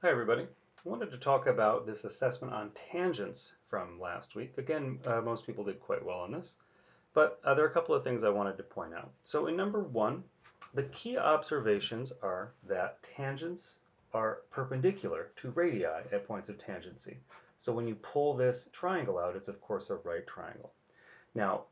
Hi everybody. I wanted to talk about this assessment on tangents from last week. Again, most people did quite well on this, but there are a couple of things I wanted to point out. So in number one, the key observations are that tangents are perpendicular to radii at points of tangency. So when you pull this triangle out, it's of course a right triangle. Now,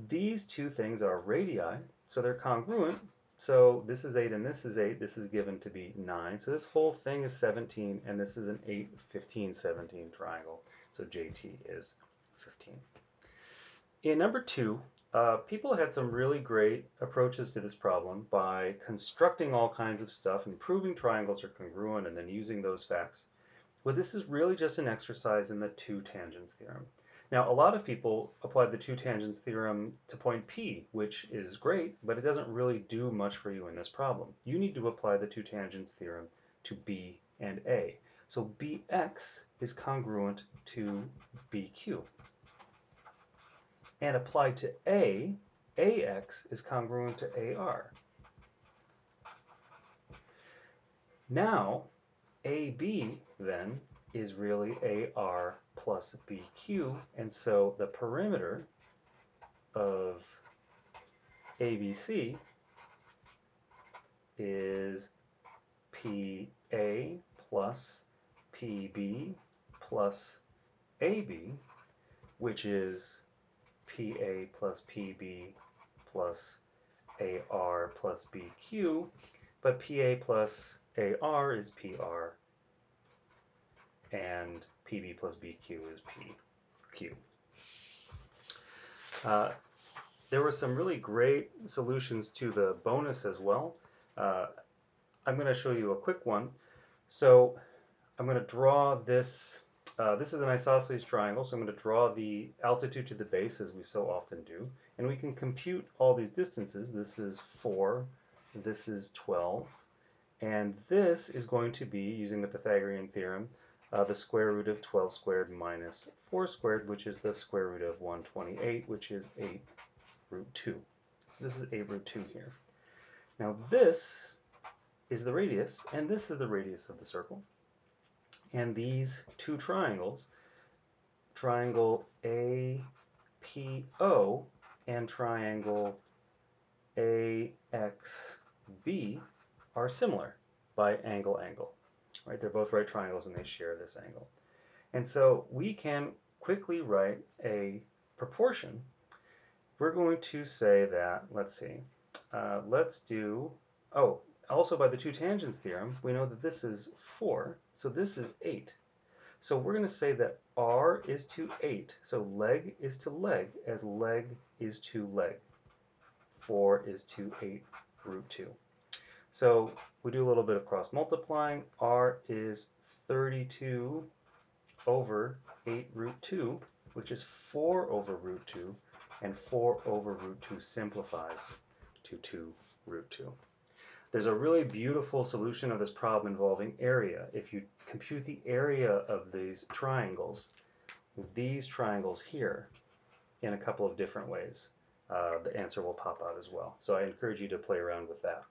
these two things are radii, so they're congruent. So this is 8 and this is 8. This is given to be 9. So this whole thing is 17, and this is an 8, 15, 17 triangle. So JT is 15. In number two, people had some really great approaches to this problem by constructing all kinds of stuff and proving triangles are congruent and then using those facts. Well, this is really just an exercise in the two tangents theorem. Now, a lot of people applied the two tangents theorem to point P, which is great, but it doesn't really do much for you in this problem. You need to apply the two tangents theorem to B and A. So BX is congruent to BQ. And applied to A, AX is congruent to AR. Now, AB then is really AR plus BQ, and so the perimeter of ABC is PA plus PB plus AB, which is PA plus PB plus AR plus BQ, but PA plus AR is PR, and PB plus BQ is PQ. There were some really great solutions to the bonus as well. Uh, I'm going to show you a quick one. So I'm going to draw this. This is an isosceles triangle, so I'm going to draw the altitude to the base as we so often do. And we can compute all these distances. This is 4, this is 12, and this is going to be, using the Pythagorean theorem, the square root of 12 squared minus 4 squared, which is the square root of 128, which is 8 root 2. So this is 8 root 2 here. Now this is the radius, and this is the radius of the circle. And these two triangles, triangle APO and triangle AXB, are similar by angle. Right? They're both right triangles and they share this angle. And so we can quickly write a proportion. We're going to say that, let's see, let's do, also by the two tangents theorem, we know that this is 4, so this is 8. So we're going to say that R is to 8, so leg is to leg as leg is to leg. 4 is to 8 root 2. So we do a little bit of cross multiplying. R is 32 over 8 root 2, which is 4 over root 2, and 4 over root 2 simplifies to 2 root 2. There's a really beautiful solution of this problem involving area. If you compute the area of these triangles here, in a couple of different ways, the answer will pop out as well. So I encourage you to play around with that.